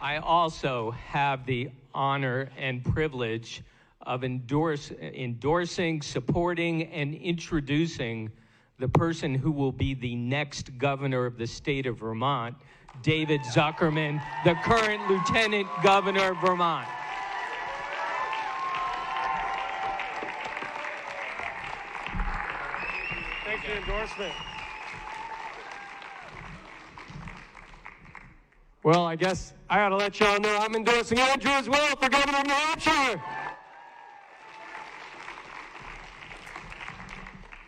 I also have the honor and privilege of endorsing, supporting, and introducing the person who will be the next governor of the state of Vermont, David Zuckerman, the current Lieutenant Governor of Vermont. Thanks for the endorsement. Well, I guess I ought to let y'all know I'm endorsing Andrew as well for governor of New Hampshire.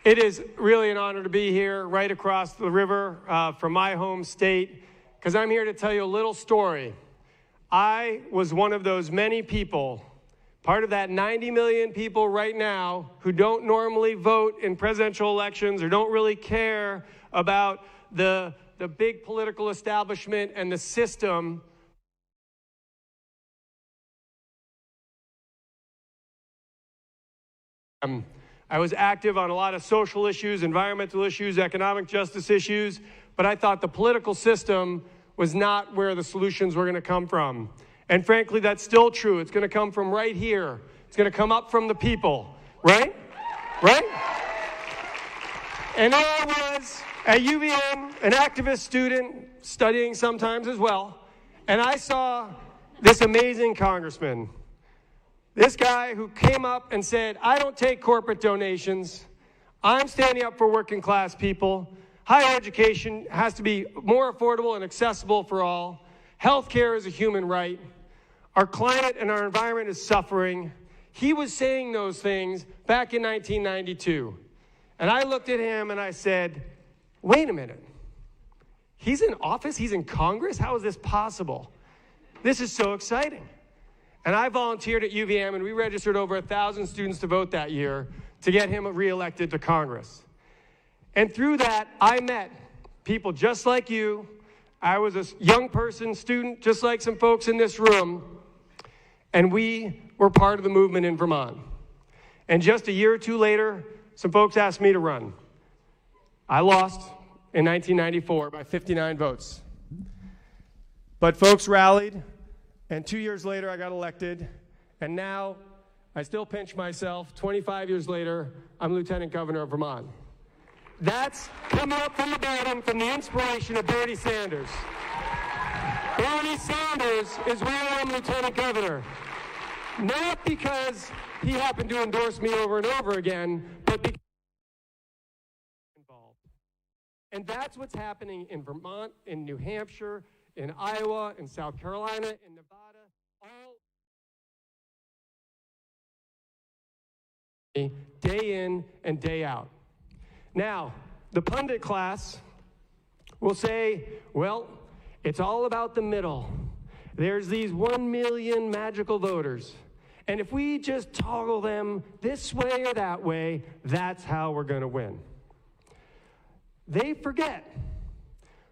It is really an honor to be here right across the river from my home state, because I'm here to tell you a little story. I was one of those many people, part of that 90 million people right now who don't normally vote in presidential elections or don't really care about the big political establishment and the system. I was active on a lot of social issues, environmental issues, economic justice issues, but I thought the political system was not where the solutions were going to come from. And frankly, that's still true. It's going to come from right here. It's going to come up from the people, right? Right? And there I was at UVM, an activist student, studying sometimes as well, and I saw this amazing congressman. This guy who came up and said, I don't take corporate donations. I'm standing up for working class people. Higher education has to be more affordable and accessible for all. Healthcare is a human right. Our climate and our environment is suffering. He was saying those things back in 1992. And I looked at him and I said, wait a minute. He's in office? He's in Congress? How is this possible? This is so exciting. And I volunteered at UVM, and we registered over 1,000 students to vote that year to get him reelected to Congress. And through that, I met people just like you. I was a young person, student, just like some folks in this room, and we were part of the movement in Vermont. And just a year or two later, some folks asked me to run. I lost in 1994 by 59 votes. But folks rallied. And 2 years later, I got elected, and now I still pinch myself. 25 years later, I'm Lieutenant Governor of Vermont. That's coming up from the bottom, from the inspiration of Bernie Sanders. Bernie Sanders is why I'm Lieutenant Governor. Not because he happened to endorse me over and over again, but because I'm involved. And that's what's happening in Vermont, in New Hampshire, in Iowa, in South Carolina, in Nevada, all day in and day out. Now, the pundit class will say, well, it's all about the middle. There's these 1 million magical voters. And if we just toggle them this way or that way, that's how we're going to win. They forget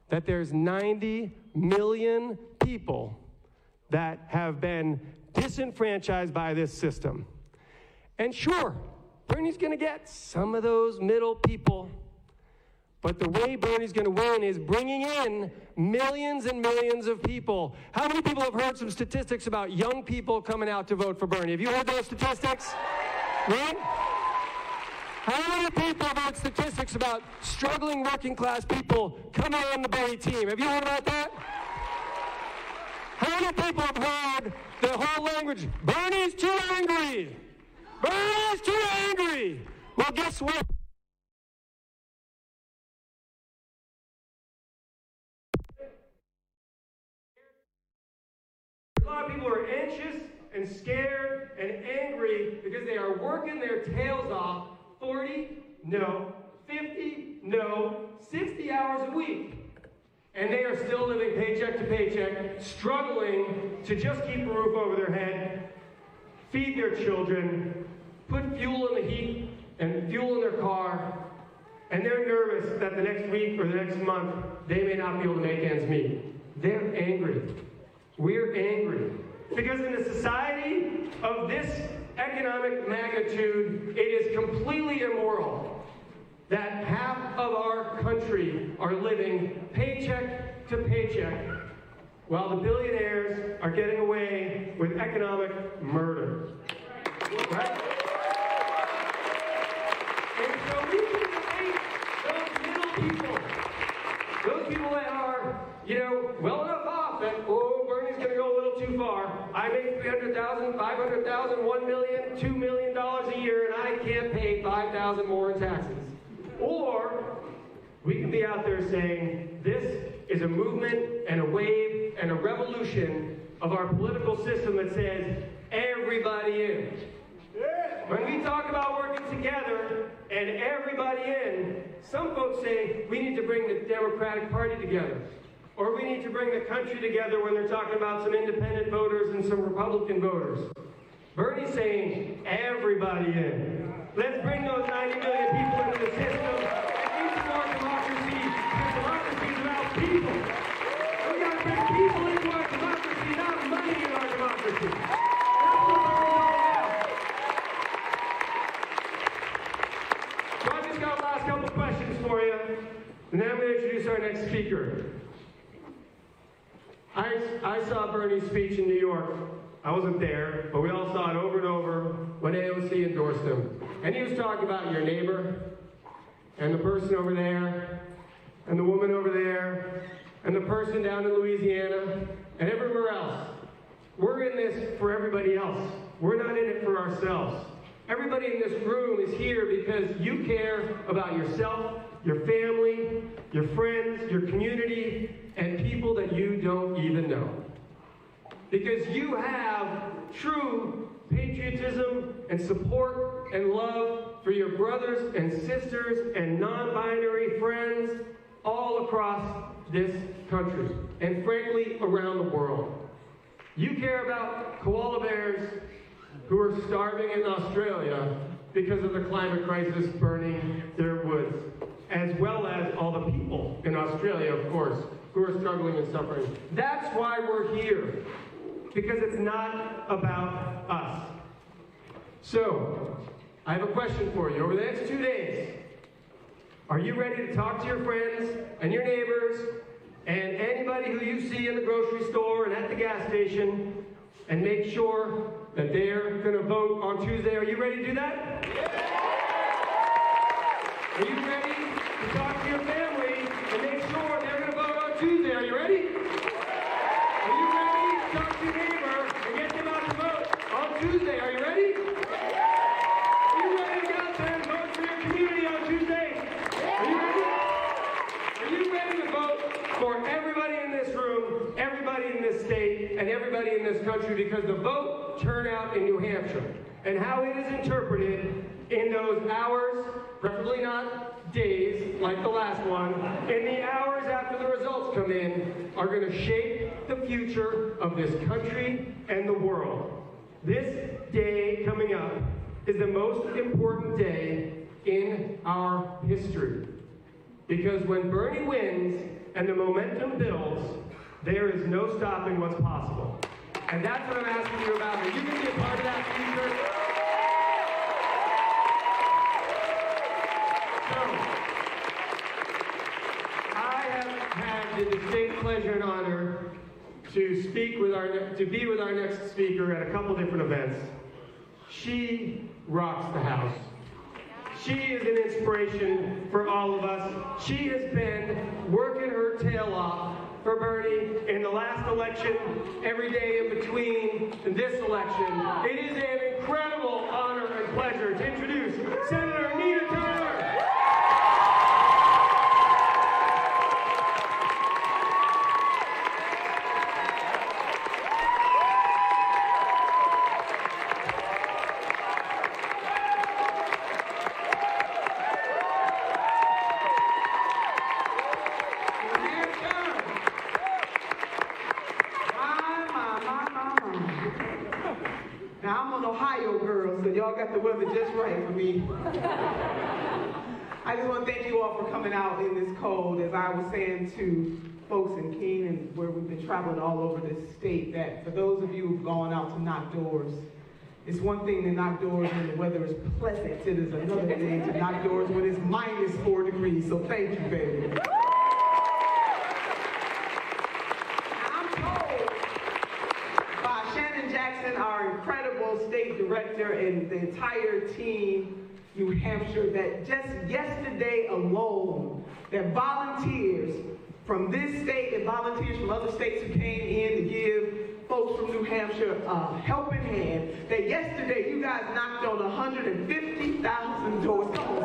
that there's 90 million people that have been disenfranchised by this system. And sure, Bernie's going to get some of those middle people, but the way Bernie's going to win is bringing in millions and millions of people. How many people have heard some statistics about young people coming out to vote for Bernie? Have you heard those statistics? Right? How many people have heard statistics about struggling working class people coming on the Bernie team? Have you heard about that? How many people have heard the whole language, Bernie's too angry? Bernie's too angry. Well, guess what? A lot of people are anxious and scared and angry because they are working their tails off 40, no, 50, no, 60 hours a week. And they are still living paycheck to paycheck, struggling to just keep a roof over their head, feed their children, put fuel in the heat and fuel in their car, and they're nervous that the next week or the next month they may not be able to make ends meet. They're angry. We're angry. Because in a society of this economic magnitude, it is completely immoral that half of our country are living paycheck to paycheck while the billionaires are getting away with economic murder. Right? And so we can debate those middle people, those people that are, well enough off that, Bernie's going to go a little too far. I make $300,000, $500,000, $1 million, $2 million a year, and I can't pay $5,000 more in taxes. Or we can be out there saying, this is a movement and a wave and a revolution of our political system that says, everybody in. When we talk about working together and everybody in, some folks say we need to bring the Democratic Party together. Or we need to bring the country together when they're talking about some independent voters and some Republican voters. Bernie's saying everybody in. Let's bring those 90 million people into the system and into our democracy, because democracy is about people. We got to bring people into our democracy, not money in our democracy. That's what Bernie's all about. So I just got a last couple questions for you, and then I'm going to introduce our next speaker. I saw Bernie's speech in New York. I wasn't there, but we all saw it over and over when AOC endorsed him. And he was talking about your neighbor, and the person over there, and the woman over there, and the person down in Louisiana, and everywhere else. We're in this for everybody else. We're not in it for ourselves. Everybody in this room is here because you care about yourself, your family, your friends, your community, and people that you don't even know. Because you have true patriotism and support and love for your brothers and sisters and non-binary friends all across this country, and frankly, around the world. You care about koala bears who are starving in Australia because of the climate crisis burning their woods, as well as all the people in Australia, of course, who are struggling and suffering. That's why we're here, because it's not about us. So, I have a question for you. Over the next 2 days, are you ready to talk to your friends and your neighbors and anybody who you see in the grocery store and at the gas station and make sure that they're going to vote on Tuesday? Are you ready to do that? Are you ready to talk to your family and make sure they're going to vote on Tuesday? Are you ready? Are you ready to talk to your neighbor and get them out to vote on Tuesday? Are you ready? Are you ready to get out there and vote for your community on Tuesday? Are you ready? Are you ready to vote for everybody in this room, everybody in this state, and everybody in this country? Because the vote turnout in New Hampshire and how it is interpreted in those hours, preferably not days like the last one, in the hours after the results come in, are going to shape the future of this country and the world. This day coming up is the most important day in our history. Because when Bernie wins and the momentum builds, there is no stopping what's possible. And that's what I'm asking you about. Are you going to be a part of that future? The distinct pleasure and honor to be with our next speaker at a couple different events. She rocks the house. She is an inspiration for all of us. She has been working her tail off for Bernie in the last election, every day in between this election. It is an incredible honor and pleasure to introduce Senator Anita Turner. The weather just right for me. I just want to thank you all for coming out in this cold. As I was saying to folks in Keene and where we've been traveling all over this state, that for those of you who've gone out to knock doors, it's one thing to knock doors when the weather is pleasant. It is another thing to knock doors when it's -4 degrees. So thank you, baby. I'm cold. Jackson, our incredible state director, and the entire team, New Hampshire, that just yesterday alone, that volunteers from this state and volunteers from other states who came in to give folks from New Hampshire a helping hand, that yesterday you guys knocked on 150,000 doors. Come on.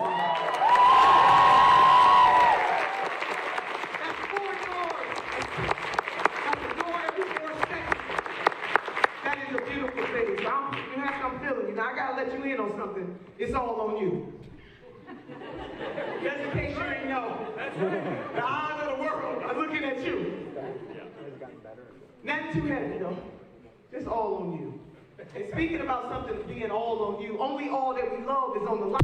That's 4 doors. That's a door every 4 seconds. That is a beautiful thing. So I'm feeling you. Now I gotta let you in on something. It's all on you. Just in case you didn't know. The eyes of the world are looking at you. Not too heavy though. Just all on you. And speaking about something being all on you, only all that we love is on the line.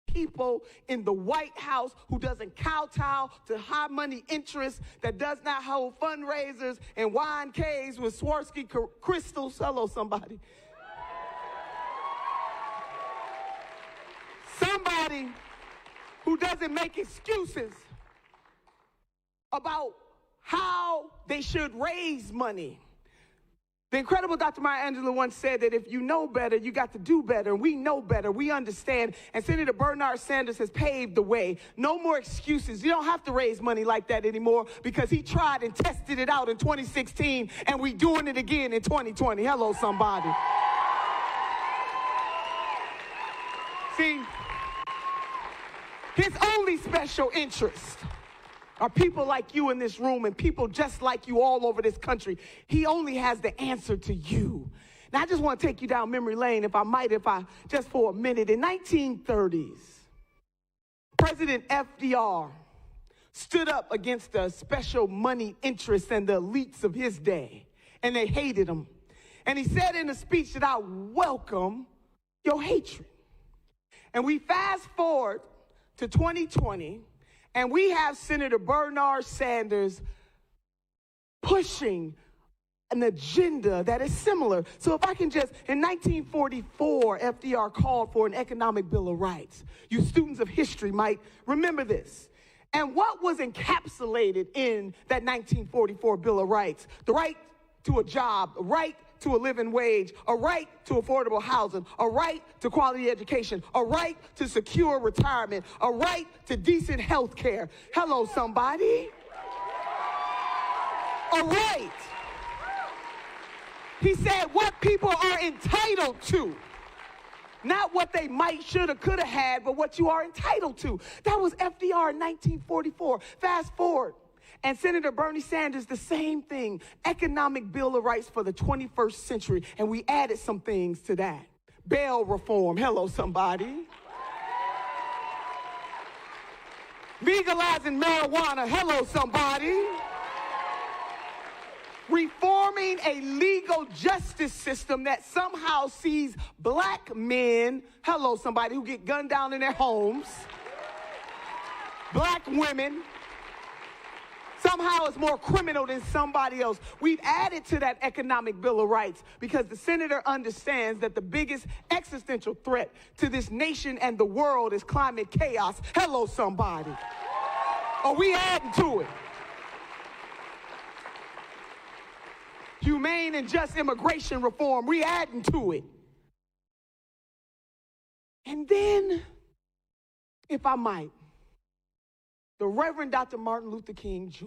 People in the White House who doesn't kowtow to high money interests, that does not hold fundraisers and wine caves with Swarovski crystals. Hello, somebody. Somebody who doesn't make excuses about how they should raise money. The incredible Dr. Maya Angelou once said that if you know better, you got to do better. And we know better. We understand. And Senator Bernard Sanders has paved the way. No more excuses. You don't have to raise money like that anymore because he tried and tested it out in 2016, and we're doing it again in 2020. Hello, somebody. See, his only special interest are people like you in this room and people just like you all over this country. He only has the answer to you. Now, I just want to take you down memory lane, if I just for a minute. In 1930s, President FDR stood up against the special money interests and the elites of his day, and they hated him. And he said in a speech that I welcome your hatred. And we fast forward to 2020, and we have Senator Bernard Sanders pushing an agenda that is similar. So if I can just, in 1944, FDR called for an economic bill of rights. You students of history might remember this. And what was encapsulated in that 1944 Bill of Rights? The right to a job, a right to a living wage, a right to affordable housing, a right to quality education, a right to secure retirement, a right to decent health care. Hello, somebody. A right. He said what people are entitled to. Not what they might, should, or could have had, but what you are entitled to. That was FDR in 1944. Fast forward. And Senator Bernie Sanders, the same thing, economic bill of rights for the 21st century. And we added some things to that. Bail reform, hello somebody. Legalizing marijuana, hello somebody. Reforming a legal justice system that somehow sees black men, hello somebody, who get gunned down in their homes. Black women. Somehow it's more criminal than somebody else. We've added to that economic bill of rights because the senator understands that the biggest existential threat to this nation and the world is climate chaos. Hello, somebody. Are we adding to it? Humane and just immigration reform, we adding to it. And then, if I might, the Reverend Dr. Martin Luther King Jr.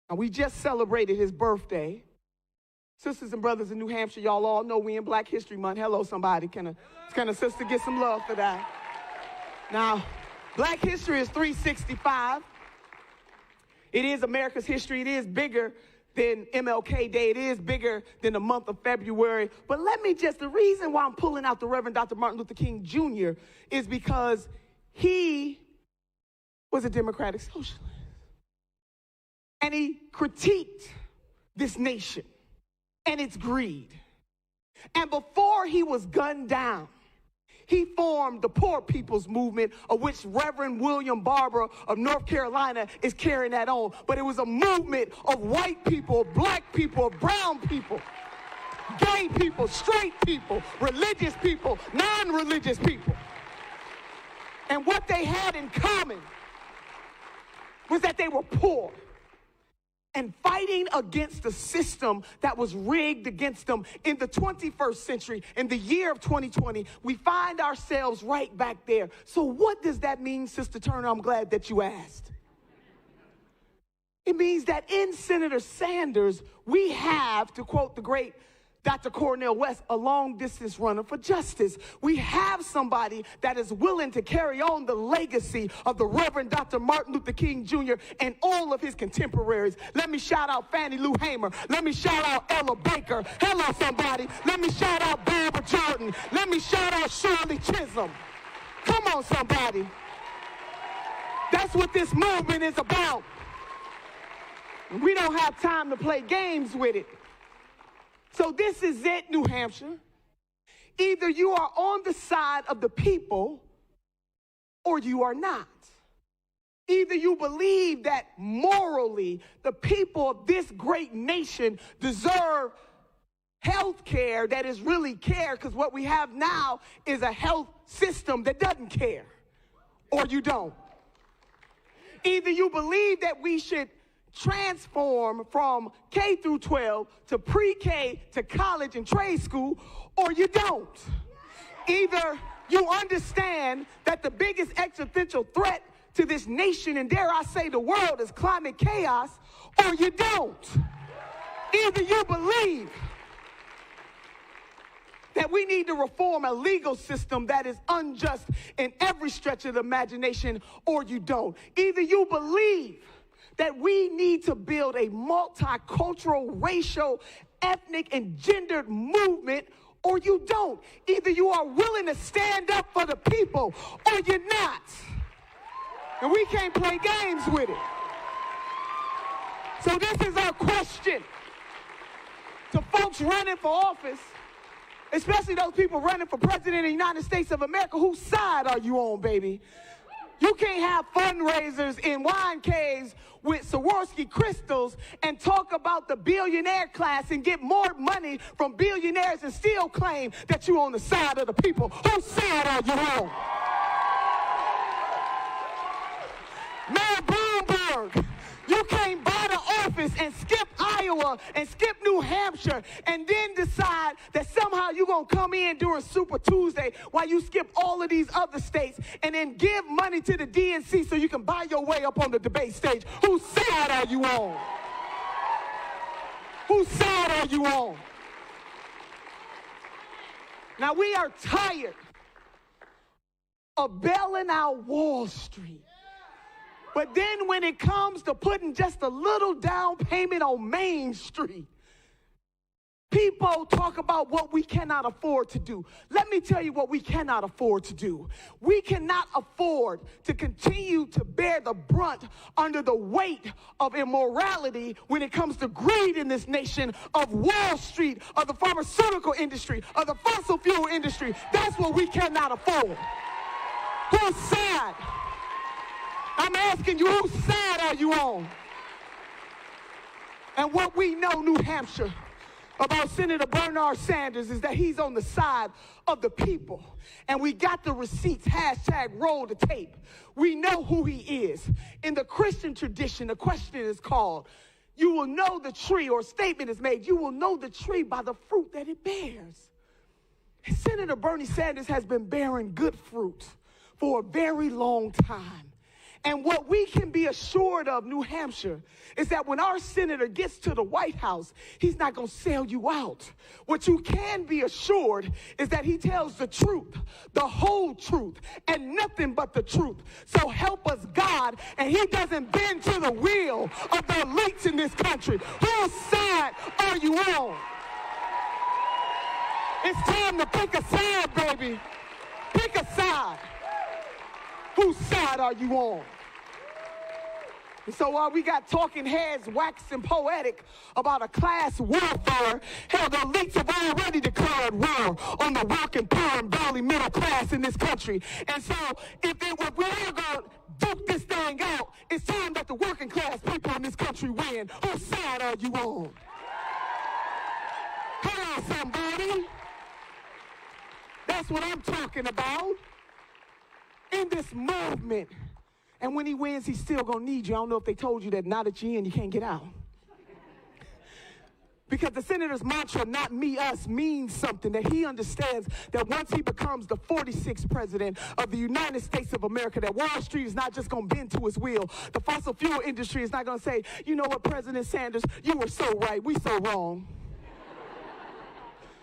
And we just celebrated his birthday. Sisters and brothers in New Hampshire, y'all all know we in Black History Month. Hello, somebody. Can a sister get some love for that? Now, Black history is 365. It is America's history. It is bigger than MLK Day. It is bigger than the month of February. But the reason why I'm pulling out the Reverend Dr. Martin Luther King Jr. is because he was a democratic socialist. And he critiqued this nation and its greed. And before he was gunned down, he formed the Poor People's Movement, of which Reverend William Barber of North Carolina is carrying that on. But it was a movement of white people, black people, brown people, gay people, straight people, religious people, non-religious people. And what they had in common was that they were poor and fighting against the system that was rigged against them. In the 21st century, in the year of 2020, we find ourselves right back there. So what does that mean, Sister Turner? I'm glad that you asked. It means that in Senator Sanders, we have, to quote the great Dr. Cornel West, a long-distance runner for justice. We have somebody that is willing to carry on the legacy of the Reverend Dr. Martin Luther King Jr. and all of his contemporaries. Let me shout out Fannie Lou Hamer. Let me shout out Ella Baker. Hello, somebody. Let me shout out Barbara Jordan. Let me shout out Shirley Chisholm. Come on, somebody. That's what this movement is about. We don't have time to play games with it. So this is it, New Hampshire. Either you are on the side of the people or you are not. Either you believe that morally the people of this great nation deserve health care that is really care, because what we have now is a health system that doesn't care, or you don't. Either you believe that we should transform from K through 12 to pre-K to college and trade school, or you don't. Either you understand that the biggest existential threat to this nation, and dare I say the world, is climate chaos, or you don't. Either you believe that we need to reform a legal system that is unjust in every stretch of the imagination, or you don't. Either you believe that we need to build a multicultural, racial, ethnic, and gendered movement, or you don't. Either you are willing to stand up for the people, or you're not. And we can't play games with it. So this is our question to folks running for office, especially those people running for president of the United States of America. Whose side are you on, baby? You can't have fundraisers in wine caves with Swarovski crystals and talk about the billionaire class and get more money from billionaires and still claim that you're on the side of the people. Whose side are you on? Mayor Bloomberg, you can't buy the office and skip Iowa and skip New Hampshire and then decide that somehow you're going to come in during Super Tuesday while you skip all of these other states and then give money to the DNC so you can buy your way up on the debate stage. Whose side are you on? Whose side are you on? Now, we are tired of bailing out Wall Street. But then when it comes to putting just a little down payment on Main Street, people talk about what we cannot afford to do. Let me tell you what we cannot afford to do. We cannot afford to continue to bear the brunt under the weight of immorality when it comes to greed in this nation, of Wall Street, of the pharmaceutical industry, of the fossil fuel industry. That's what we cannot afford. Whose side? I'm asking you, whose side are you on? And what we know, New Hampshire, about Senator Bernard Sanders is that he's on the side of the people. And we got the receipts, hashtag roll the tape. We know who he is. In the Christian tradition, the question is called, you will know the tree, or a statement is made, you will know the tree by the fruit that it bears. And Senator Bernie Sanders has been bearing good fruit for a very long time. And what we can be assured of, New Hampshire, is that when our senator gets to the White House, he's not going to sell you out. What you can be assured is that he tells the truth, the whole truth, and nothing but the truth. So help us, God, and he doesn't bend to the will of the elites in this country. Whose side are you on? It's time to pick a side, baby. Pick a side. Whose side are you on? And so while we got talking heads waxing poetic about a class warfare, hell, the elites have already declared war on the working poor and barely middle class in this country. And so if we're going to duke this thing out, it's time that the working class people in this country win. Whose side are you on? Come on, somebody. That's what I'm talking about. In this movement. And when he wins, he's still going to need you. I don't know if they told you that now that you're in, you can't get out. Because the senator's mantra, not me, us, means something, that he understands that once he becomes the 46th president of the United States of America, that Wall Street is not just going to bend to his will. The fossil fuel industry is not going to say, you know what, President Sanders, you were so right, we so wrong.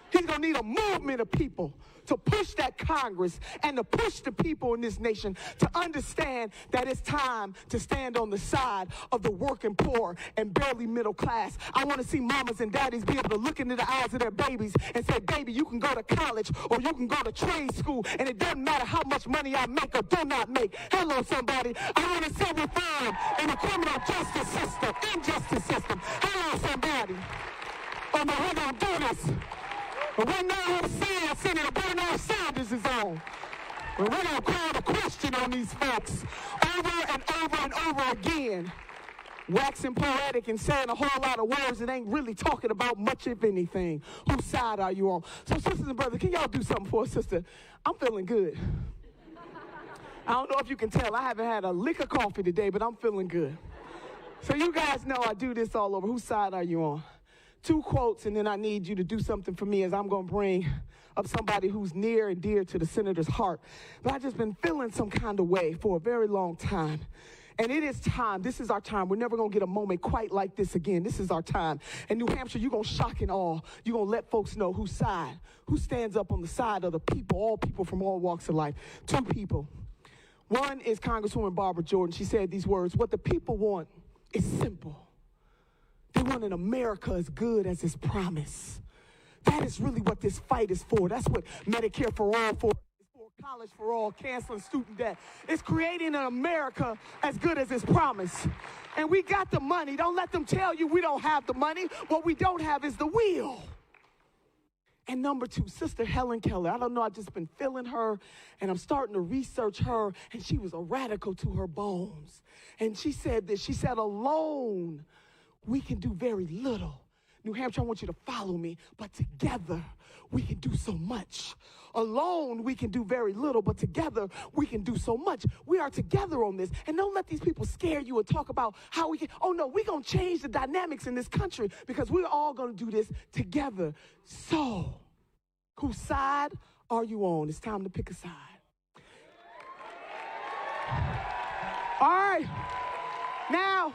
He's going to need a movement of people to push that Congress and to push the people in this nation to understand that it's time to stand on the side of the working poor and barely middle class. I want to see mamas and daddies be able to look into the eyes of their babies and say, baby, you can go to college or you can go to trade school, and it doesn't matter how much money I make or do not make. Hello, somebody. I want to see reform in the criminal justice system, injustice system. Hello, somebody. Oh, no, we're going to do this. But we know who Senator Bernard Sanders is on. And we're going to call the question on these folks over and over and over again. Waxing poetic and saying a whole lot of words that ain't really talking about much, if anything. Whose side are you on? So, sisters and brothers, can y'all do something for a sister? I'm feeling good. I don't know if you can tell. I haven't had a lick of coffee today, but I'm feeling good. So you guys know I do this all over. Whose side are you on? 2 quotes, and then I need you to do something for me as I'm going to bring up somebody who's near and dear to the senator's heart. But I've just been feeling some kind of way for a very long time. And it is time. This is our time. We're never going to get a moment quite like this again. This is our time. In New Hampshire, you're going to shock and awe. You're going to let folks know whose side, who stands up on the side of the people, all people from all walks of life. 2 people. One is Congresswoman Barbara Jordan. She said these words, what the people want is simple. They want an America as good as its promise. That is really what this fight is for. That's what Medicare for all for. It's for college for all, canceling student debt. It's creating an America as good as its promise. And we got the money. Don't let them tell you we don't have the money. What we don't have is the will. And number 2, Sister Helen Keller. I don't know, I've just been feeling her, and I'm starting to research her, and she was a radical to her bones. And she said this. She said, alone, we can do very little. New Hampshire, I want you to follow me, but together we can do so much. Alone, we can do very little, but together we can do so much. We are together on this, and don't let these people scare you and talk about how we can, oh no, we're going to change the dynamics in this country because we're all going to do this together. So, whose side are you on? It's time to pick a side. All right. Now,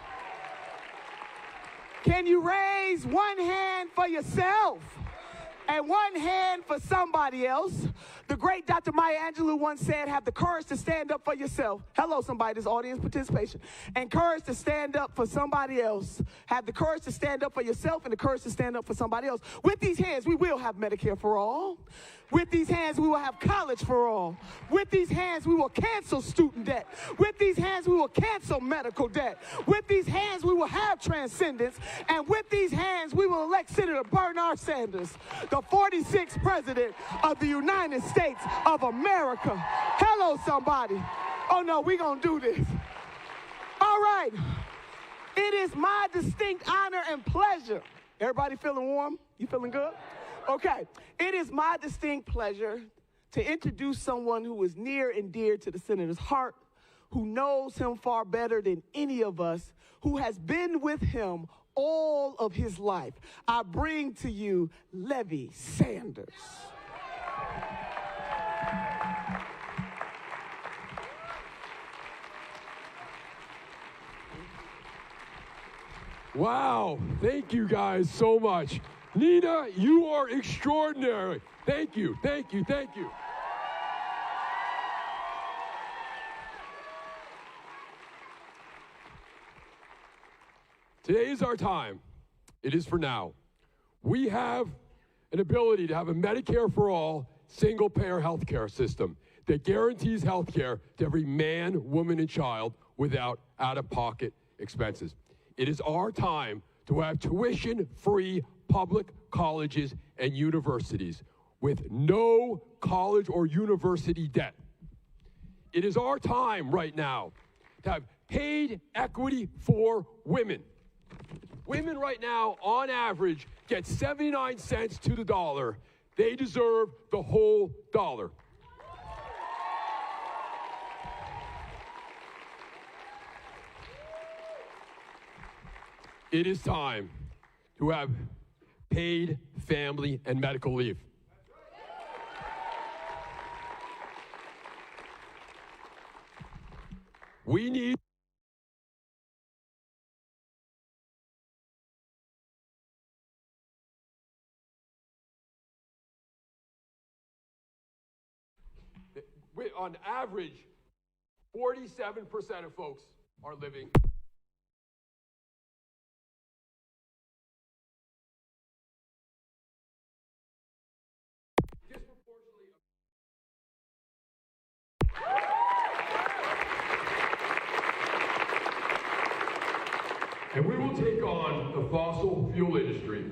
can you raise one hand for yourself and one hand for somebody else? The great Dr. Maya Angelou once said, have the courage to stand up for yourself. Hello, somebody, this audience participation. And courage to stand up for somebody else. Have the courage to stand up for yourself and the courage to stand up for somebody else. With these hands, we will have Medicare for all. With these hands, we will have college for all. With these hands, we will cancel student debt. With these hands, we will cancel medical debt. With these hands, we will have transcendence. And with these hands, we will elect Senator Bernard Sanders, the 46th president of the United States of America. Hello, somebody. Oh, no, we're going to do this. All right. It is my distinct honor and pleasure. Everybody feeling warm? You feeling good? Okay. It is my distinct pleasure to introduce someone who is near and dear to the senator's heart, who knows him far better than any of us, who has been with him all of his life. I bring to you Levy Sanders. Wow, thank you guys so much. Nina, you are extraordinary. Thank you, thank you, thank you. Today is our time. It is for now. We have an ability to have a Medicare for all, single-payer health care system that guarantees health care to every man, woman, and child without out-of-pocket expenses. It is our time to have tuition-free public colleges and universities with no college or university debt. It is our time right now to have paid equity for women. Women right now, on average, get 79 cents to the dollar. They deserve the whole dollar. It is time to have paid family and medical leave. We need on average, 47% of folks are living. Disproportionately. And we will take on the fossil fuel industry.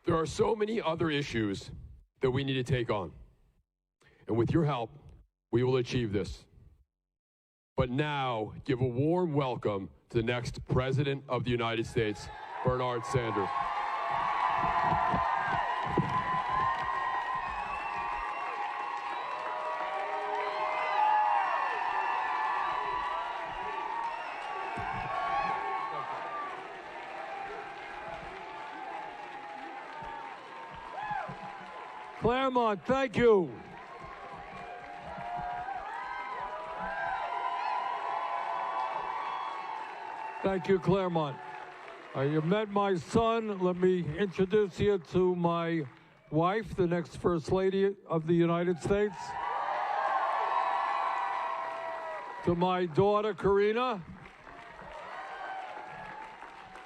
There are so many other issues that we need to take on. And with your help, we will achieve this. But now, give a warm welcome to the next President of the United States, Bernard Sanders. Claremont, thank you. Thank you, Claremont. You met my son. Let me introduce you to my wife, the next First Lady of the United States. To my daughter, Karina.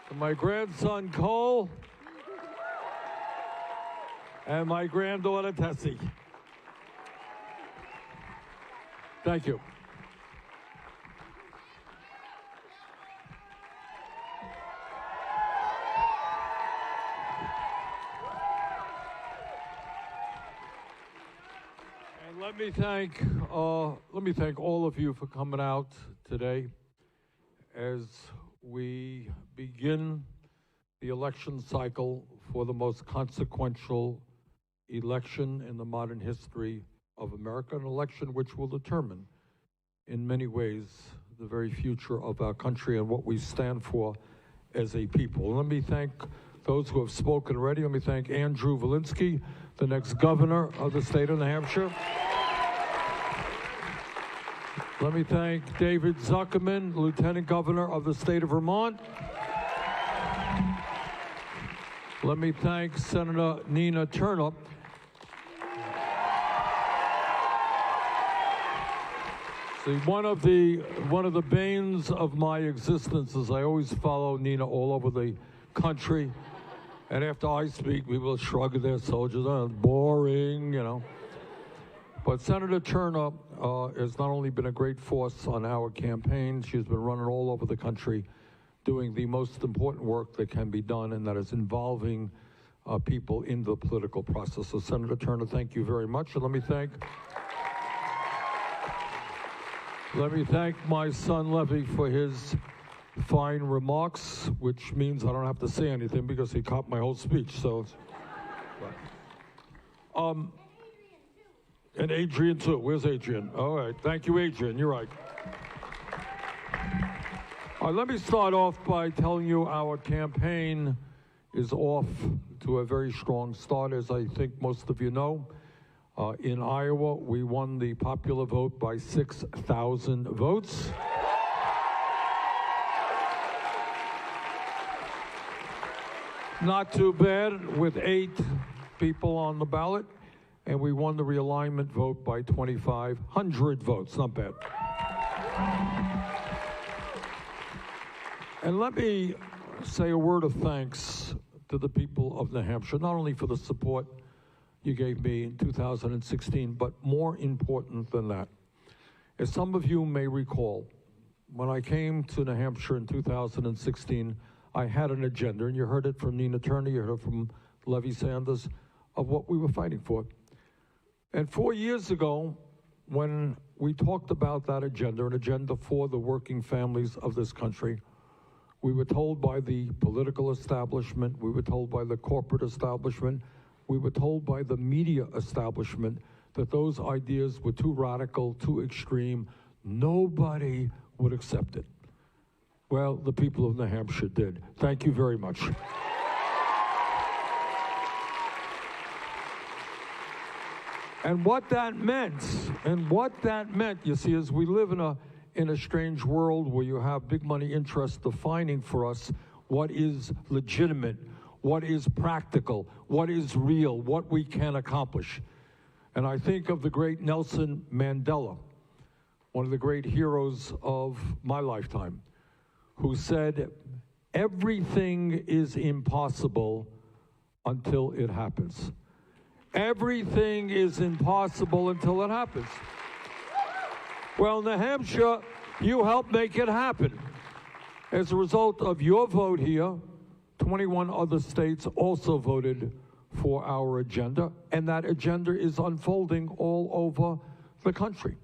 To my grandson, Cole. And my granddaughter, Tessie. Thank you. And let me thank all of you for coming out today as we begin the election cycle for the most consequential election in the modern history of America, an election which will determine in many ways the very future of our country and what we stand for as a people. Let me thank those who have spoken already. Let me thank Andrew Volinsky, the next governor of the state of New Hampshire. Let me thank David Zuckerman, lieutenant governor of the state of Vermont. Let me thank Senator Nina Turner. See, one of the banes of my existence is I always follow Nina all over the country, and after I speak, people shrug their shoulders. Oh, boring, you know. But Senator Turner has not only been a great force on our campaign, she's been running all over the country, doing the most important work that can be done, and that is involving people in the political process. So, Senator Turner, thank you very much, and let me thank my son Levy for his fine remarks, which means I don't have to say anything because he caught my whole speech. So, and Adrian too. Where's Adrian? All right, thank you, Adrian. You're right. Let me start off by telling you our campaign is off to a very strong start, as I think most of you know. In Iowa, we won the popular vote by 6,000 votes. Not too bad, with 8 people on the ballot, and we won the realignment vote by 2,500 votes. Not bad. And let me say a word of thanks to the people of New Hampshire, not only for the support you gave me in 2016, but more important than that. As some of you may recall, when I came to New Hampshire in 2016, I had an agenda, and you heard it from Nina Turner, you heard it from Levy Sanders, of what we were fighting for. And 4 years ago, when we talked about that agenda, an agenda for the working families of this country, We were told by the political establishment, we were told by the corporate establishment, we were told by the media establishment that those ideas were too radical, too extreme. Nobody would accept it. Well, the people of New Hampshire did. Thank you very much. And what that meant, you see, is we live in a strange world where you have big money interests defining for us what is legitimate, what is practical, what is real, what we can accomplish. And I think of the great Nelson Mandela, one of the great heroes of my lifetime, who said, everything is impossible until it happens. Everything is impossible until it happens. Well, New Hampshire, you helped make it happen. As a result of your vote here, 21 other states also voted for our agenda, and that agenda is unfolding all over the country.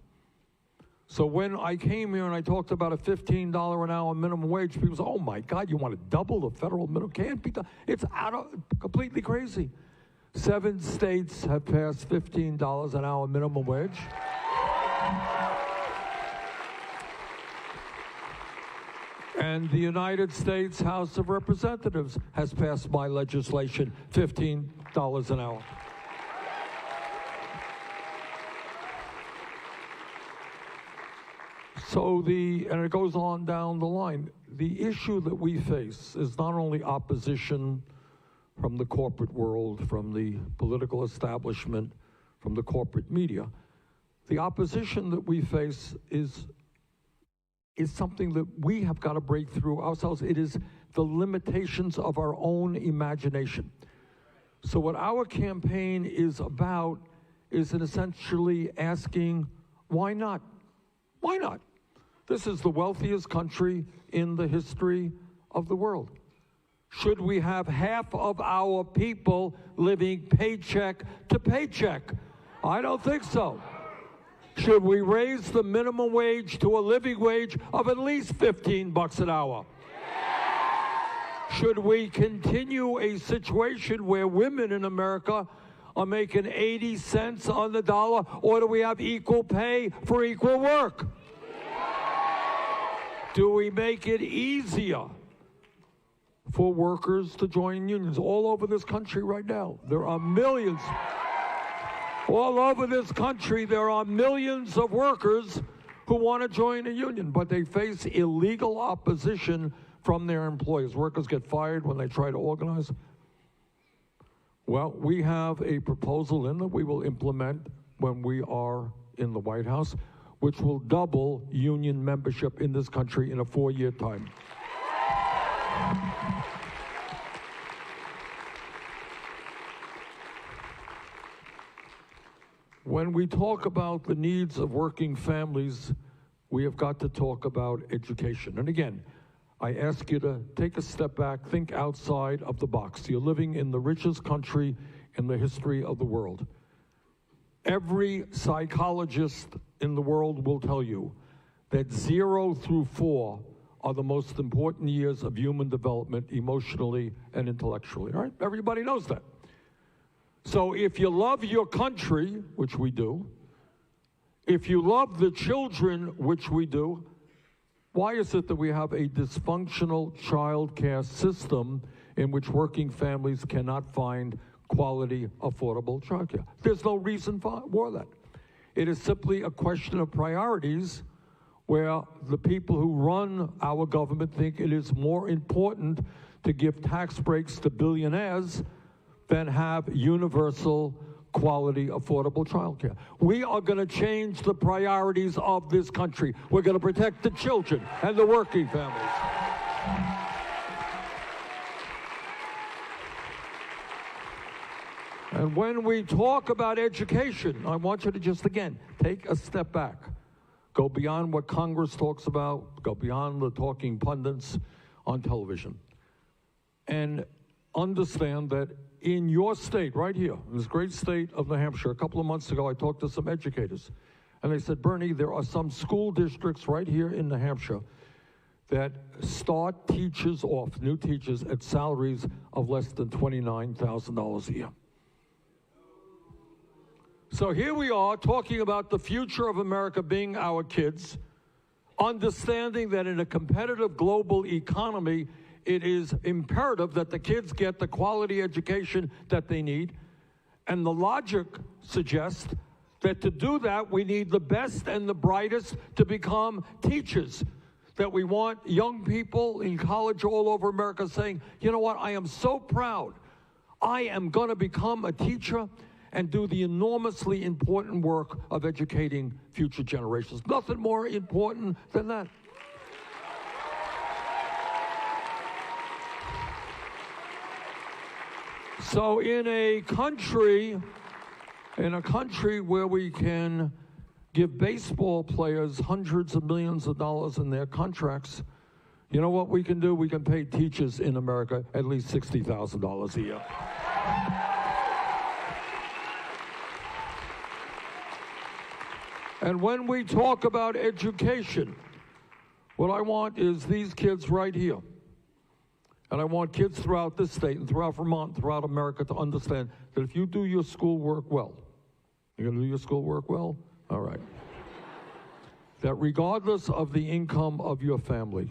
So when I came here and I talked about a $15 an hour minimum wage, people said, oh my God, you want to double the federal minimum? Can't be done. It's completely crazy. 7 states have passed $15 an hour minimum wage. And the United States House of Representatives has passed my legislation, $15 an hour. So and it goes on down the line. The issue that we face is not only opposition from the corporate world, from the political establishment, from the corporate media. The opposition that we face is something that we have got to break through ourselves. It is the limitations of our own imagination. So what our campaign is about is essentially asking, why not? Why not? This is the wealthiest country in the history of the world. Should we have half of our people living paycheck to paycheck? I don't think so. Should we raise the minimum wage to a living wage of at least $15 an hour? Should we continue a situation where women in America are making 80 cents on the dollar, or do we have equal pay for equal work? Do we make it easier for workers to join unions? All over this country right now, there are millions. All over this country, there are millions of workers who want to join a union, but they face illegal opposition from their employers. Workers get fired when they try to organize. Well, we have a proposal in that we will implement when we are in the White House, which will double union membership in this country in a 4-year time. When we talk about the needs of working families, we have got to talk about education. And again, I ask you to take a step back, think outside of the box. You're living in the richest country in the history of the world. Every psychologist in the world will tell you that 0 through 4 are the most important years of human development emotionally and intellectually, all right? Everybody knows that. So if you love your country, which we do, if you love the children, which we do, why is it that we have a dysfunctional child care system in which working families cannot find quality, affordable child care? There's no reason for that. It is simply a question of priorities, where the people who run our government think it is more important to give tax breaks to billionaires than have universal, quality, affordable child care. We are going to change the priorities of this country. We're going to protect the children and the working families. And when we talk about education, I want you to just, again, take a step back. Go beyond what Congress talks about, go beyond the talking pundits on television, and understand that in your state, right here, in this great state of New Hampshire, a couple of months ago, I talked to some educators, and they said, Bernie, there are some school districts right here in New Hampshire that start teachers off, new teachers, at salaries of less than $29,000 a year. So here we are talking about the future of America being our kids, understanding that in a competitive global economy, it is imperative that the kids get the quality education that they need. And the logic suggests that to do that, we need the best and the brightest to become teachers. That we want young people in college all over America saying, you know what, I am so proud. I am going to become a teacher and do the enormously important work of educating future generations. Nothing more important than that. So in a country where we can give baseball players hundreds of millions of dollars in their contracts, you know what we can do? We can pay teachers in America at least $60,000 a year. And when we talk about education, what I want is these kids right here. And I want kids throughout this state and throughout Vermont, throughout America to understand that if you do your schoolwork well, you're going to do your schoolwork well? All right. That regardless of the income of your family,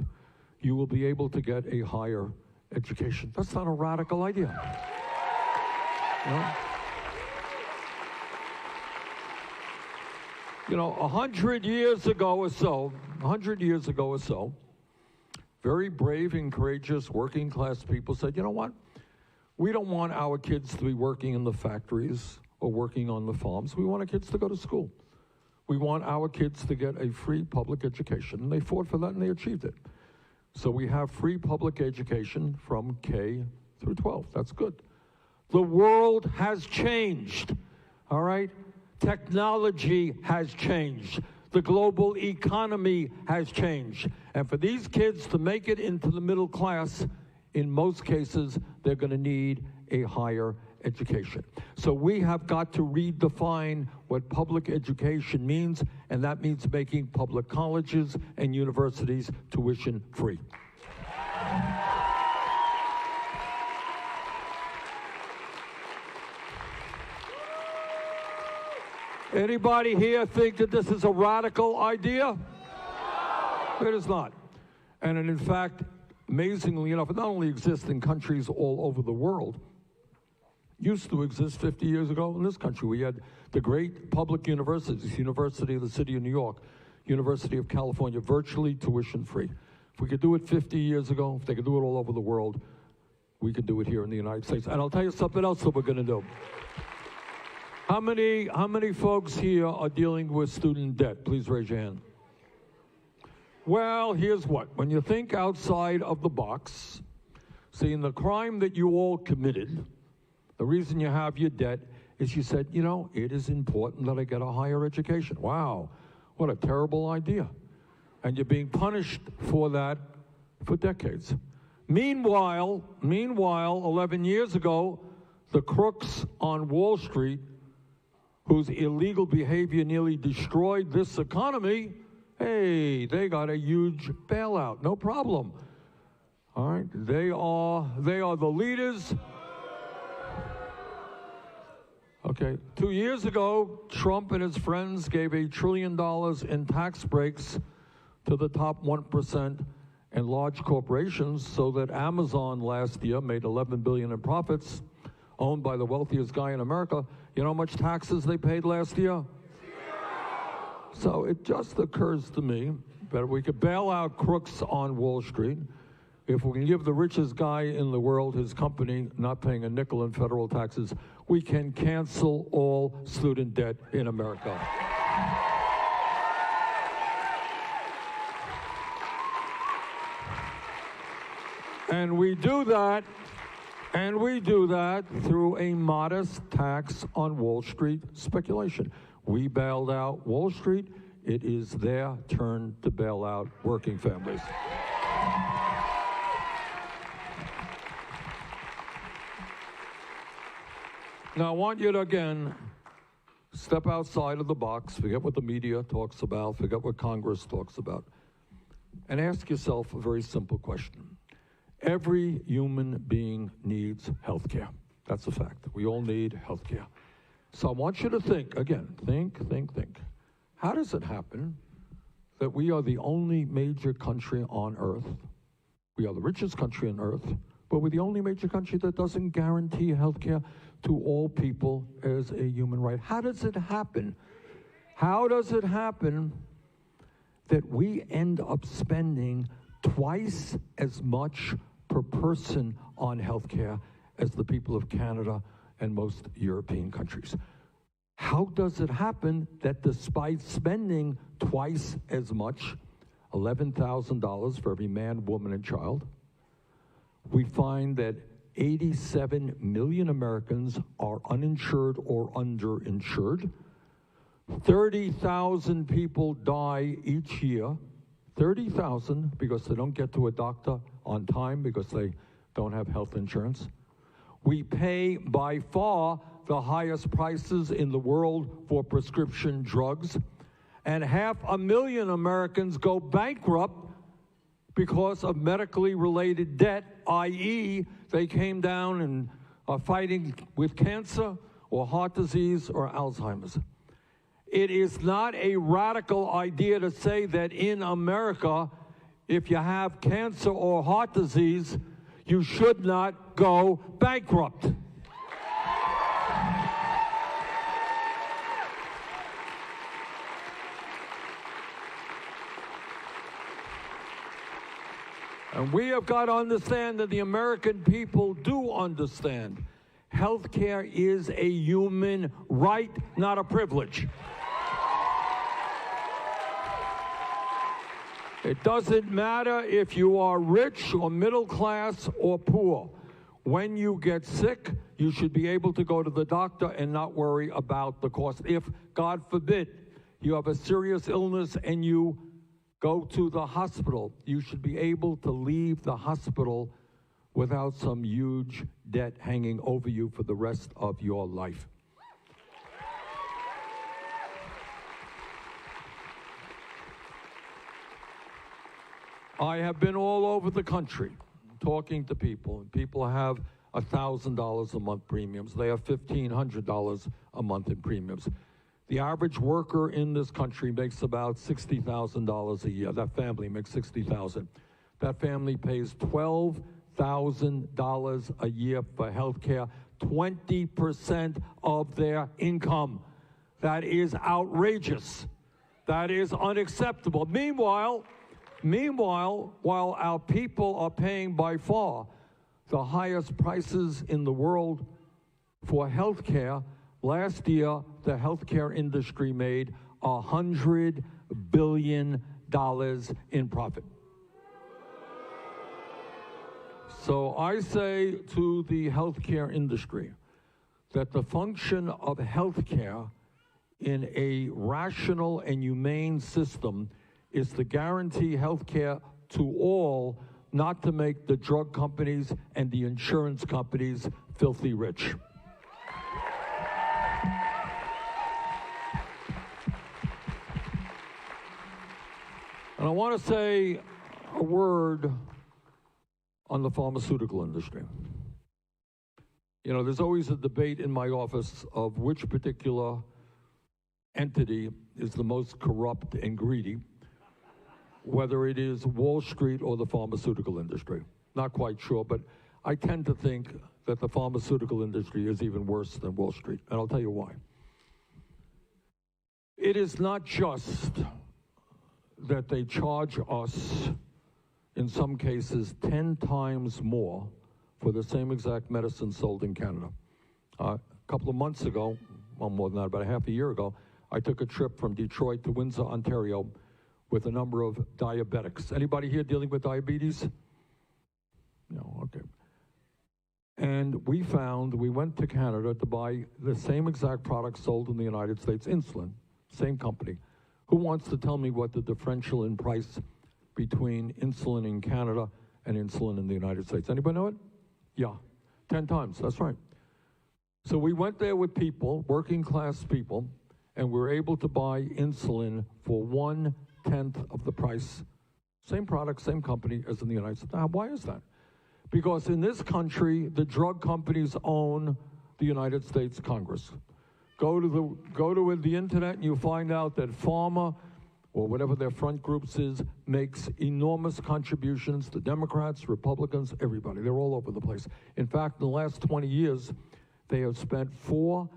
you will be able to get a higher education. That's not a radical idea. You know, 100 years ago or so, very brave and courageous working class people said, you know what? We don't want our kids to be working in the factories or working on the farms. We want our kids to go to school. We want our kids to get a free public education. And they fought for that and they achieved it. So we have free public education from K through 12. That's good. The world has changed, all right? Technology has changed. The global economy has changed. And for these kids to make it into the middle class, in most cases, they're going to need a higher education. So we have got to redefine what public education means, and that means making public colleges and universities tuition free. Anybody here think that this is a radical idea? No. It is not. And in fact, amazingly enough, it not only exists in countries all over the world, used to exist 50 years ago in this country. We had the great public universities, University of the City of New York, University of California, virtually tuition free. If we could do it 50 years ago, if they could do it all over the world, we could do it here in the United States. And I'll tell you something else that we're going to do. How many folks here are dealing with student debt? Please raise your hand. Well, here's what. When you think outside of the box, see, in the crime that you all committed, the reason you have your debt is you said, you know, it is important that I get a higher education. Wow, what a terrible idea. And you're being punished for that for decades. Meanwhile, 11 years ago, the crooks on Wall Street, whose illegal behavior nearly destroyed this economy, hey, they got a huge bailout, no problem. All right, they are the leaders. Okay, 2 years ago, Trump and his friends gave $1 trillion in tax breaks to the top 1% and large corporations so that Amazon last year made $11 billion in profits, owned by the wealthiest guy in America. You know how much taxes they paid last year? 0. So it just occurs to me that we could bail out crooks on Wall Street if we can give the richest guy in the world his company not paying a nickel in federal taxes. We can cancel all student debt in America. And we do that through a modest tax on Wall Street speculation. We bailed out Wall Street. It is their turn to bail out working families. Now, I want you to, again, step outside of the box, forget what the media talks about, forget what Congress talks about. and ask yourself a very simple question. Every human being needs health care. That's a fact. We all need health care. So I want you to think, again, think. How does it happen that we are the only major country on earth? We are the richest country on earth, but we're the only major country that doesn't guarantee health care to all people as a human right. How does it happen? How does it happen that we end up spending twice as much per person on health care as the people of Canada and most European countries? How does it happen that despite spending twice as much, $11,000 for every man, woman, and child, we find that 87 million Americans are uninsured or underinsured? 30,000 people die each year, 30,000 because they don't get to a doctor on time because they don't have health insurance. We pay by far the highest prices in the world for prescription drugs, and 500,000 Americans go bankrupt because of medically related debt, i.e., they came down and are fighting with cancer or heart disease or Alzheimer's. It is not a radical idea to say that in America, if you have cancer or heart disease, you should not go bankrupt. And we have got to understand that the American people do understand. Healthcare is a human right, not a privilege. It doesn't matter if you are rich or middle class or poor. When you get sick, you should be able to go to the doctor and not worry about the cost. If, God forbid, you have a serious illness and you go to the hospital, you should be able to leave the hospital without some huge debt hanging over you for the rest of your life. I have been all over the country talking to people, and people have $1,000 a month premiums. They have $1,500 a month in premiums. The average worker in this country makes about $60,000 a year. That family makes $60,000. That family pays $12,000 a year for health care, 20% of their income. That is outrageous. That is unacceptable. Meanwhile, while our people are paying by far the highest prices in the world for health care, last year the healthcare industry made $100 billion in profit. So I say to the healthcare industry that the function of healthcare in a rational and humane system is to guarantee health care to all, not to make the drug companies and the insurance companies filthy rich. And I want to say a word on the pharmaceutical industry. You know, there's always a debate in my office of which particular entity is the most corrupt and greedy, whether it is Wall Street or the pharmaceutical industry. Not quite sure, but I tend to think that the pharmaceutical industry is even worse than Wall Street, and I'll tell you why. It is not just that they charge us, in some cases, 10 times more for the same exact medicine sold in Canada. A couple of months ago, well, more than that, about a half a year ago, I took a trip from Detroit to Windsor, Ontario, with a number of diabetics. Anybody here dealing with diabetes? No, okay. And we went to Canada to buy the same exact product sold in the United States, insulin, same company. Who wants to tell me what the differential in price between insulin in Canada and insulin in the United States? Anybody know it? Yeah, 10 times, that's right. So we went there with people, working class people, and we were able to buy insulin for 1/10 of the price Same product, same company as in the United States. Now, why is that? Because in this country, the drug companies own the United States Congress. Go to the internet and you find out that pharma, or whatever their front groups is, makes enormous contributions to Democrats, Republicans, everybody. They're all over the place. In fact, in the last 20 years, they have spent $4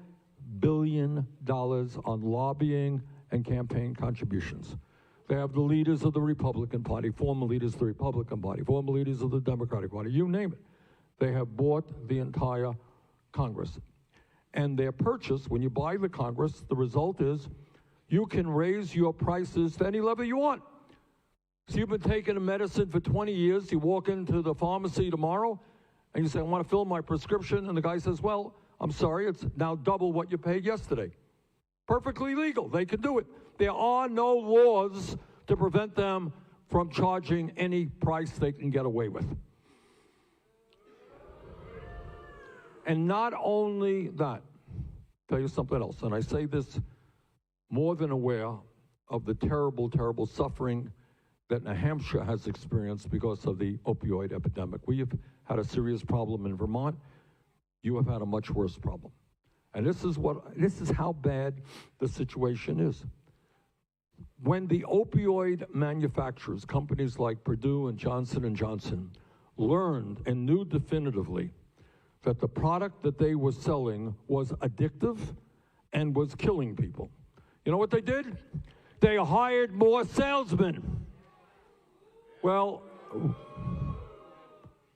billion on lobbying and campaign contributions. They have the leaders of the Republican Party, former leaders of the Republican Party, former leaders of the Democratic Party, you name it. They have bought the entire Congress. And their purchase, when you buy the Congress, the result is you can raise your prices to any level you want. So you've been taking a medicine for 20 years, you walk into the pharmacy tomorrow, and you say, I want to fill my prescription, and the guy says, well, I'm sorry, it's now double what you paid yesterday. Perfectly legal, they can do it. There are no laws to prevent them from charging any price they can get away with. And not only that, I'll tell you something else, and I say this more than aware of the terrible, terrible suffering that New Hampshire has experienced because of the opioid epidemic. We have had a serious problem in Vermont. You have had a much worse problem. And this is how bad the situation is. When the opioid manufacturers, companies like Purdue and Johnson & Johnson, learned and knew definitively that the product that they were selling was addictive and was killing people, you know what they did? They hired more salesmen. Well,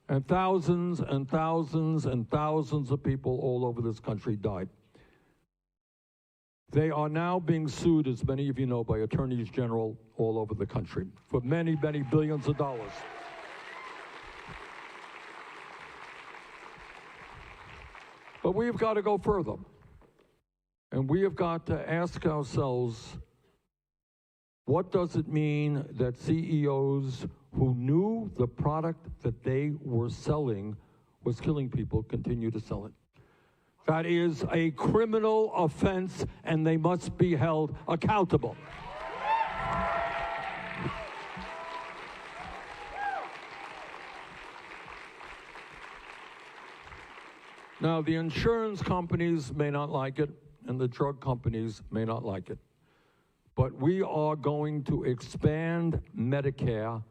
and thousands and thousands and thousands of people all over this country died. They are now being sued, as many of you know, by attorneys general all over the country for many, many billions of dollars. But we've got to go further. And we have got to ask ourselves, what does it mean that CEOs who knew the product that they were selling was killing people continue to sell it? That is a criminal offense, and they must be held accountable. Now, the insurance companies may not like it, and the drug companies may not like it. But we are going to expand Medicare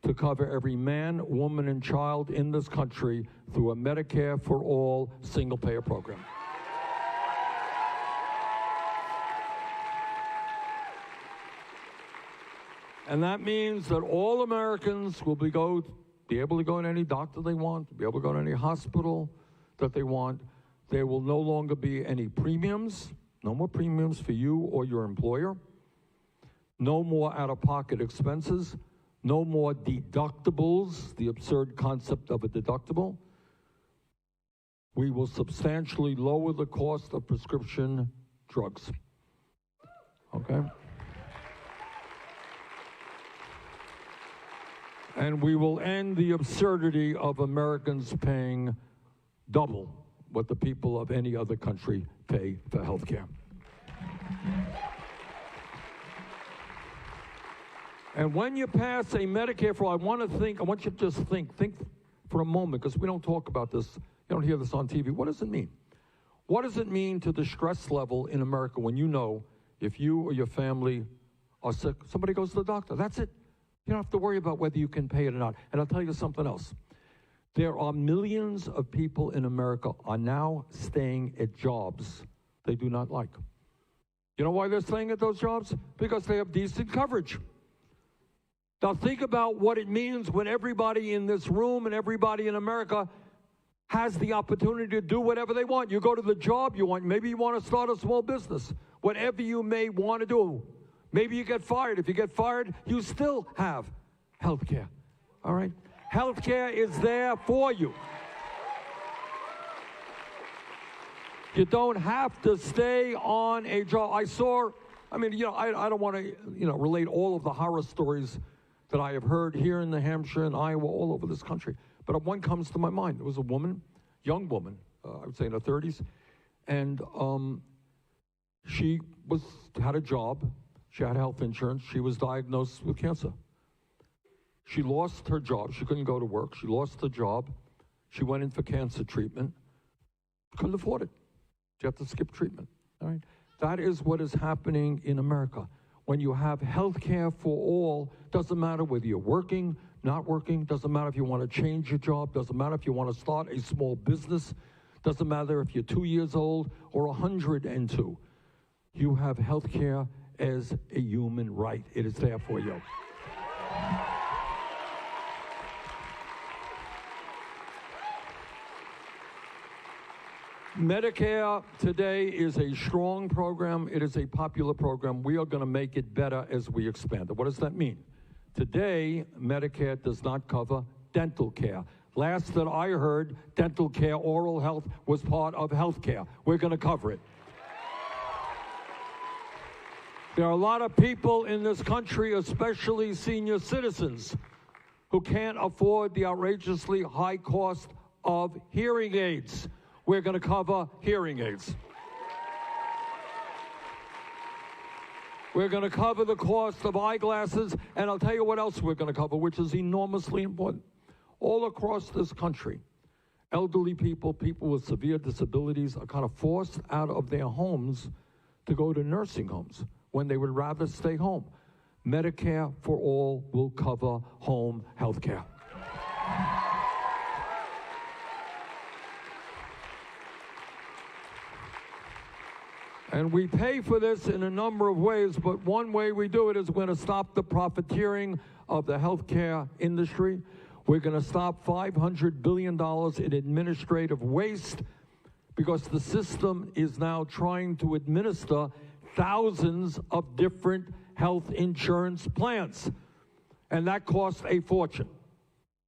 to cover every man, woman, and child in this country through a Medicare for All single-payer program. And that means that all Americans will be able to go to any doctor they want, be able to go to any hospital that they want. There will no longer be any premiums, no more premiums for you or your employer, no more out-of-pocket expenses, no more deductibles, the absurd concept of a deductible. We will substantially lower the cost of prescription drugs. Okay? And we will end the absurdity of Americans paying double what the people of any other country pay for health care. And when you pass a Medicare for all, I want you to just think for a moment, because we don't talk about this, you don't hear this on TV. What does it mean? What does it mean to the stress level in America when you know if you or your family are sick, somebody goes to the doctor, that's it. You don't have to worry about whether you can pay it or not. And I'll tell you something else. There are millions of people in America are now staying at jobs they do not like. You know why they're staying at those jobs? Because they have decent coverage. Now think about what it means when everybody in this room and everybody in America has the opportunity to do whatever they want. You go to the job you want. Maybe you want to start a small business. Whatever you may want to do. Maybe you get fired. If you get fired, you still have health care. All right? Health care is there for you. You don't have to stay on a job. I don't want to, relate all of the horror stories that I have heard here in New Hampshire and Iowa, all over this country. But one comes to my mind. There was a woman, young woman, I would say in her 30s, and she had a job. She had health insurance. She was diagnosed with cancer. She lost her job. She couldn't go to work. She lost her job. She went in for cancer treatment. Couldn't afford it. She had to skip treatment. All right? That is what is happening in America. When you have health care for all, doesn't matter whether you're working, not working, doesn't matter if you want to change your job, doesn't matter if you want to start a small business, doesn't matter if you're 2 years old or 102. You have health care as a human right. It is there for you. Medicare today is a strong program. It is a popular program. We are going to make it better as we expand it. What does that mean? Today, Medicare does not cover dental care. Last that I heard, dental care, oral health was part of health care. We're going to cover it. There are a lot of people in this country, especially senior citizens, who can't afford the outrageously high cost of hearing aids. We're going to cover hearing aids. We're going to cover the cost of eyeglasses, and I'll tell you what else we're going to cover, which is enormously important. All across this country, elderly people, people with severe disabilities are kind of forced out of their homes to go to nursing homes when they would rather stay home. Medicare for all will cover home health care. And we pay for this in a number of ways, but one way we do it is we're going to stop the profiteering of the healthcare industry. We're going to stop $500 billion in administrative waste because the system is now trying to administer thousands of different health insurance plans. And that costs a fortune.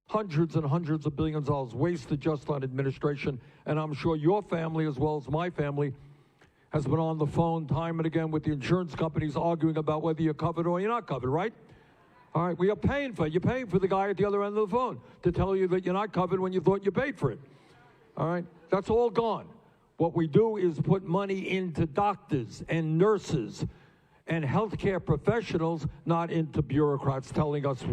Hundreds and hundreds of billions of dollars wasted just on administration. And I'm sure your family, as well as my family, has been on the phone time and again with the insurance companies arguing about whether you're covered or you're not covered, right? All right, we are paying for it. You're paying for the guy at the other end of the phone to tell you that you're not covered when you thought you paid for it. All right, that's all gone. What we do is put money into doctors and nurses and healthcare professionals, not into bureaucrats telling us.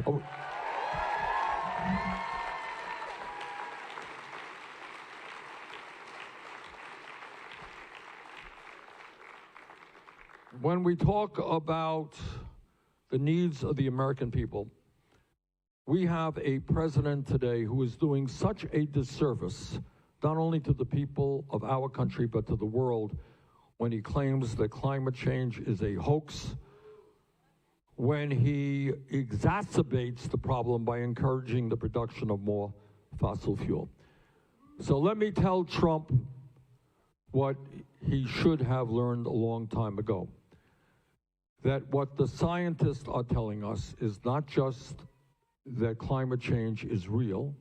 When we talk about the needs of the American people, we have a president today who is doing such a disservice, not only to the people of our country, but to the world, when he claims that climate change is a hoax, when he exacerbates the problem by encouraging the production of more fossil fuel. So let me tell Trump what he should have learned a long time ago. That what the scientists are telling us is not just that climate change is real,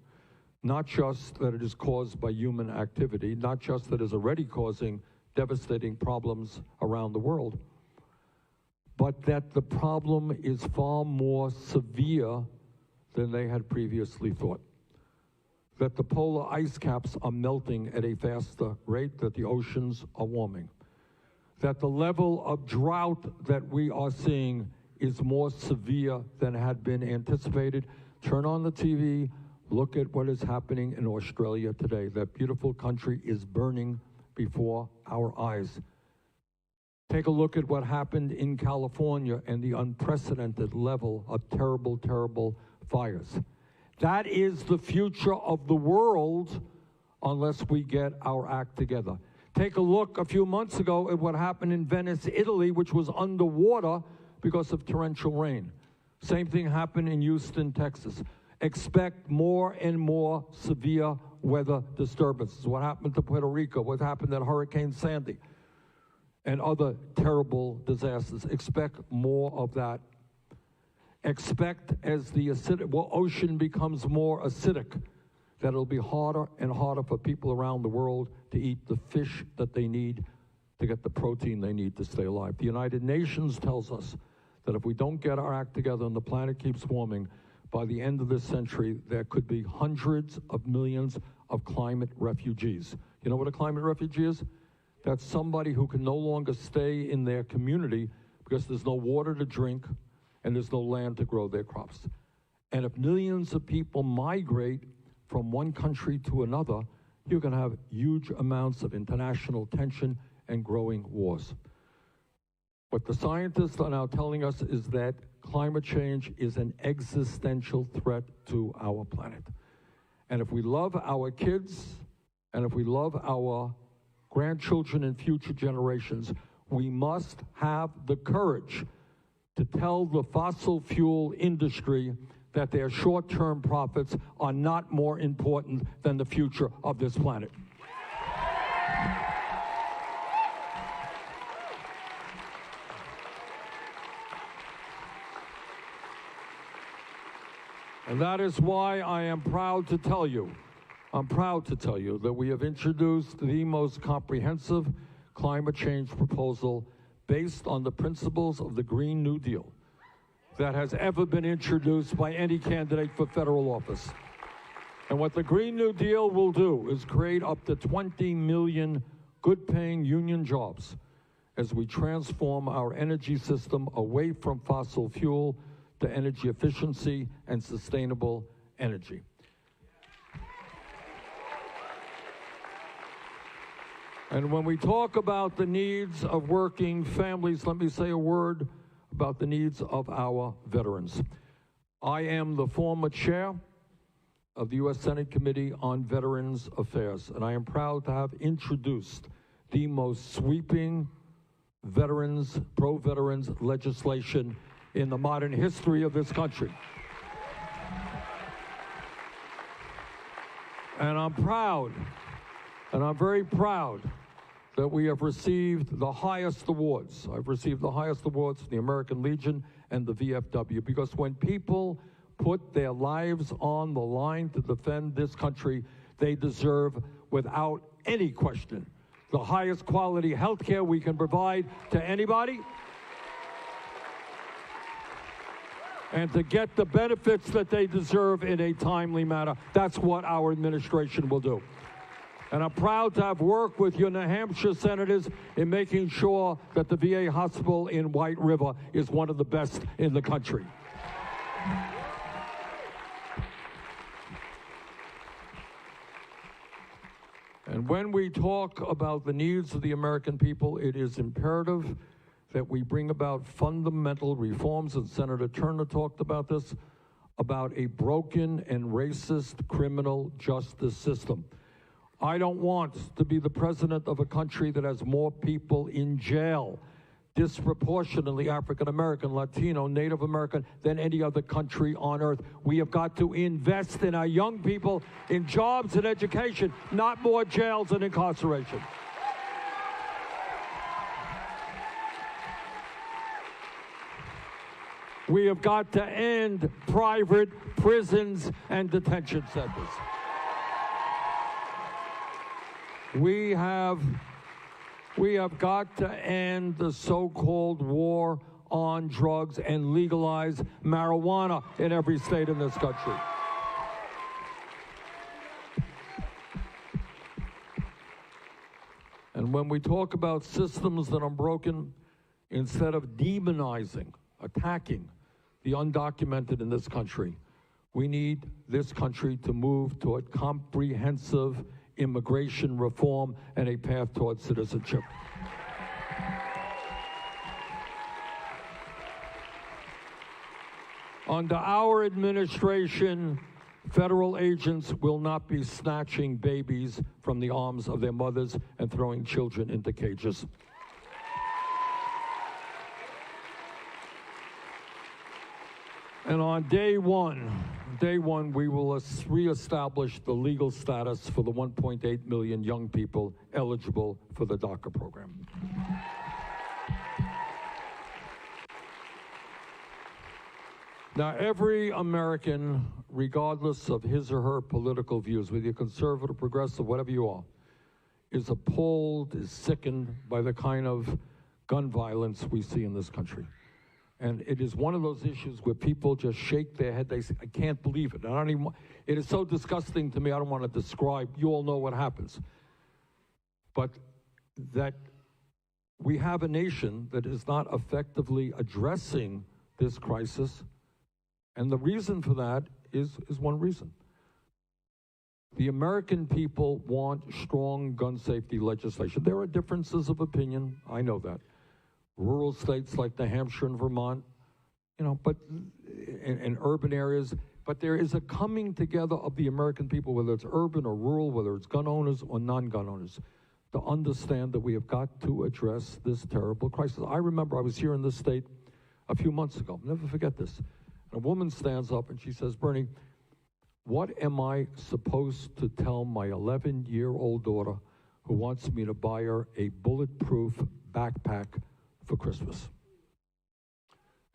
not just that it is caused by human activity, not just that it is already causing devastating problems around the world, but that the problem is far more severe than they had previously thought. That the polar ice caps are melting at a faster rate, that the oceans are warming, that the level of drought that we are seeing is more severe than had been anticipated. Turn on the TV, look at what is happening in Australia today. That beautiful country is burning before our eyes. Take a look at what happened in California and the unprecedented level of terrible, terrible fires. That is the future of the world unless we get our act together. Take a look a few months ago at what happened in Venice, Italy, which was underwater because of torrential rain. Same thing happened in Houston, Texas. Expect more and more severe weather disturbances. What happened to Puerto Rico, what happened at Hurricane Sandy, and other terrible disasters. Expect more of that. Expect as the ocean becomes more acidic, that it'll be harder and harder for people around the world to eat the fish that they need to get the protein they need to stay alive. The United Nations tells us that if we don't get our act together and the planet keeps warming, by the end of this century, there could be hundreds of millions of climate refugees. You know what a climate refugee is? That's somebody who can no longer stay in their community because there's no water to drink and there's no land to grow their crops. And if millions of people migrate from one country to another, you're going to have huge amounts of international tension and growing wars. What the scientists are now telling us is that climate change is an existential threat to our planet. And if we love our kids, and if we love our grandchildren and future generations, we must have the courage to tell the fossil fuel industry that their short-term profits are not more important than the future of this planet. And that is why I am proud to tell you, that we have introduced the most comprehensive climate change proposal based on the principles of the Green New Deal that has ever been introduced by any candidate for federal office. And what the Green New Deal will do is create up to 20 million good-paying union jobs as we transform our energy system away from fossil fuel to energy efficiency and sustainable energy. And when we talk about the needs of working families, let me say a word about the needs of our veterans. I am the former chair of the U.S. Senate Committee on Veterans Affairs, and I am proud to have introduced the most sweeping pro-veterans legislation in the modern history of this country. And I'm proud, and I'm very proud that we have received the highest awards. I've received the highest awards from the American Legion and the VFW, because when people put their lives on the line to defend this country, they deserve, without any question, the highest quality health care we can provide to anybody, and to get the benefits that they deserve in a timely manner. That's what our administration will do. And I'm proud to have worked with your New Hampshire senators in making sure that the VA hospital in White River is one of the best in the country. And when we talk about the needs of the American people, it is imperative that we bring about fundamental reforms, and Senator Turner talked about this, about a broken and racist criminal justice system. I don't want to be the president of a country that has more people in jail, disproportionately African American, Latino, Native American, than any other country on earth. We have got to invest in our young people, in jobs and education, not more jails and incarceration. We have got to end private prisons and detention centers. We have got to end the so-called war on drugs and legalize marijuana in every state in this country. And when we talk about systems that are broken, instead of demonizing, attacking the undocumented in this country, we need this country to move toward comprehensive immigration reform and a path towards citizenship. Under our administration, federal agents will not be snatching babies from the arms of their mothers and throwing children into cages. And on day one, we will reestablish the legal status for the 1.8 million young people eligible for the DACA program. Now, every American, regardless of his or her political views, whether you're conservative, progressive, whatever you are, is appalled, is sickened by the kind of gun violence we see in this country. And it is one of those issues where people just shake their head. They say, I can't believe it. It is so disgusting to me, I don't want to describe. You all know what happens. But that we have a nation that is not effectively addressing this crisis, And the reason for that is one reason. The American people want strong gun safety legislation. There are differences of opinion, I know that. Rural states like New Hampshire and Vermont, but in urban areas, but there is a coming together of the American people, whether it's urban or rural, whether it's gun owners or non-gun owners, to understand that we have got to address this terrible crisis. I remember I was here in this state a few months ago. I'll never forget this. And a woman stands up and she says, Bernie, what am I supposed to tell my 11-year-old daughter who wants me to buy her a bulletproof backpack for Christmas?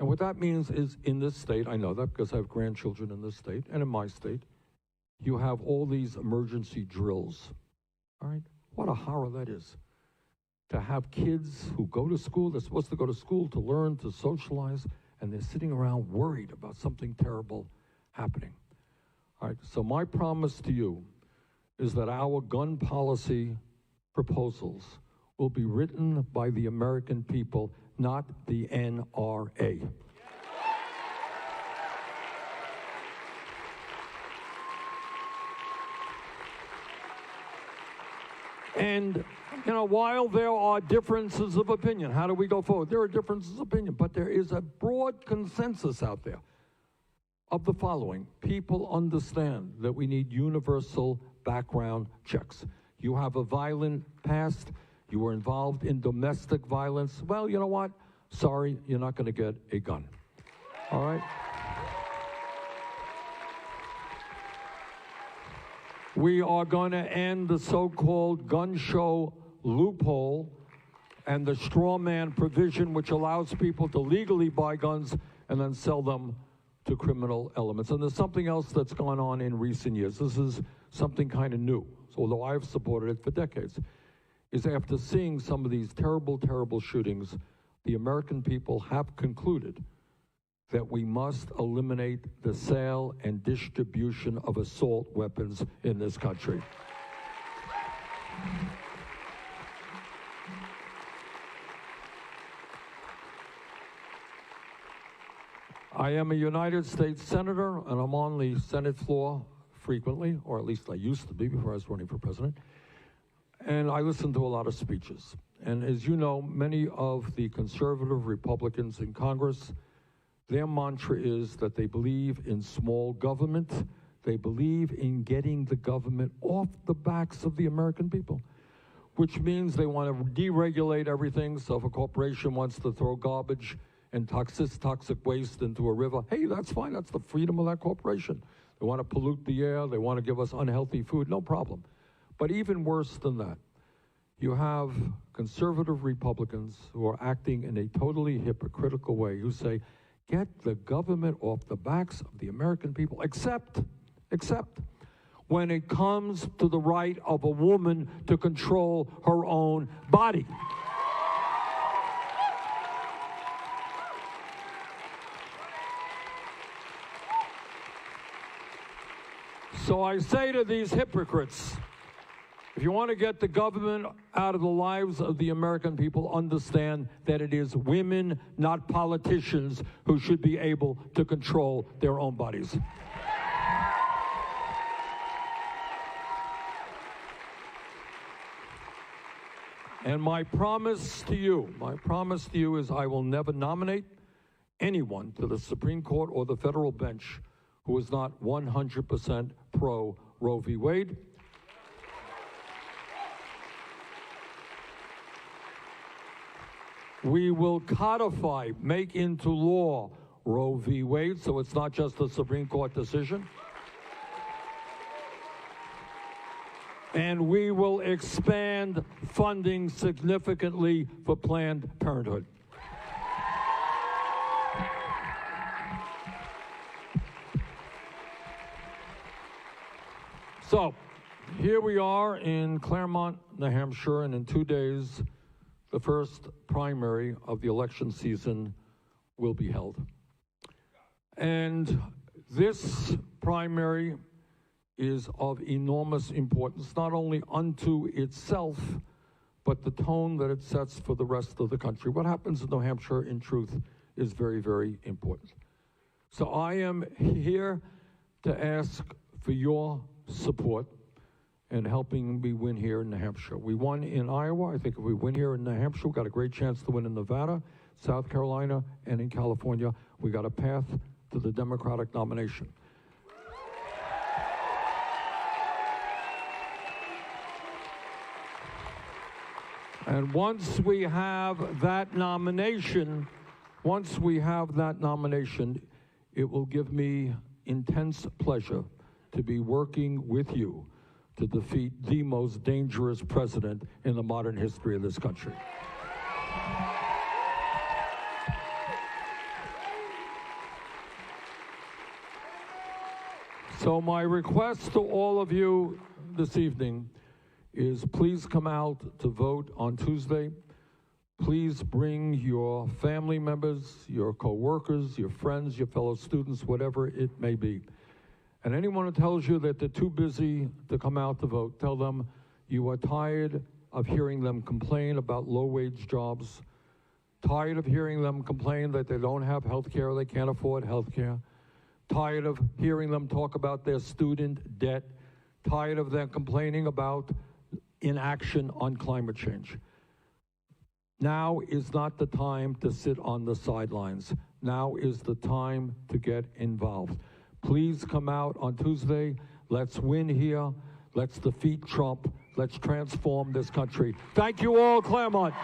And what that means is, in this state, I know that because I have grandchildren in this state, and in my state, you have all these emergency drills, all right? What a horror that is. To have kids who go to school, they're supposed to go to school to learn, to socialize, and they're sitting around worried about something terrible happening. All right, so my promise to you is that our gun policy proposals will be written by the American people, not the NRA. And, while there are differences of opinion, how do we go forward? There are differences of opinion, but there is a broad consensus out there of the following. People understand that we need universal background checks. You have a violent past, you were involved in domestic violence, well, you know what? Sorry, you're not going to get a gun. All right? We are going to end the so-called gun show loophole and the straw man provision, which allows people to legally buy guns and then sell them to criminal elements. And there's something else that's gone on in recent years. This is something kind of new, although I've supported it for decades, is after seeing some of these terrible, terrible shootings, the American people have concluded that we must eliminate the sale and distribution of assault weapons in this country. I am a United States Senator, and I'm on the Senate floor frequently, or at least I used to be before I was running for president. And I listen to a lot of speeches. And as you know, many of the conservative Republicans in Congress, their mantra is that they believe in small government. They believe in getting the government off the backs of the American people, which means they want to deregulate everything. So if a corporation wants to throw garbage and toxic waste into a river, hey, that's fine. That's the freedom of that corporation. They want to pollute the air. They want to give us unhealthy food. No problem. But even worse than that, you have conservative Republicans who are acting in a totally hypocritical way, who say, get the government off the backs of the American people, except when it comes to the right of a woman to control her own body. So I say to these hypocrites, if you want to get the government out of the lives of the American people, understand that it is women, not politicians, who should be able to control their own bodies. And my promise to you is I will never nominate anyone to the Supreme Court or the federal bench who is not 100% pro Roe v. Wade. We will codify, make into law Roe v. Wade, so it's not just a Supreme Court decision. And we will expand funding significantly for Planned Parenthood. So, here we are in Claremont, New Hampshire, and in 2 days, the first primary of the election season will be held. And this primary is of enormous importance, not only unto itself, but the tone that it sets for the rest of the country. What happens in New Hampshire, in truth, is very, very important. So I am here to ask for your support in helping me win here in New Hampshire. We won in Iowa. I think if we win here in New Hampshire, we've got a great chance to win in Nevada, South Carolina, and in California. We got a path to the Democratic nomination. And once we have that nomination, it will give me intense pleasure to be working with you to defeat the most dangerous president in the modern history of this country. So my request to all of you this evening is please come out to vote on Tuesday. Please bring your family members, your co-workers, your friends, your fellow students, whatever it may be. And anyone who tells you that they're too busy to come out to vote, tell them you are tired of hearing them complain about low-wage jobs, tired of hearing them complain that they don't have health care, they can't afford health care, tired of hearing them talk about their student debt, tired of them complaining about inaction on climate change. Now is not the time to sit on the sidelines. Now is the time to get involved. Please come out on Tuesday. Let's win here. Let's defeat Trump. Let's transform this country. Thank you all, Claremont.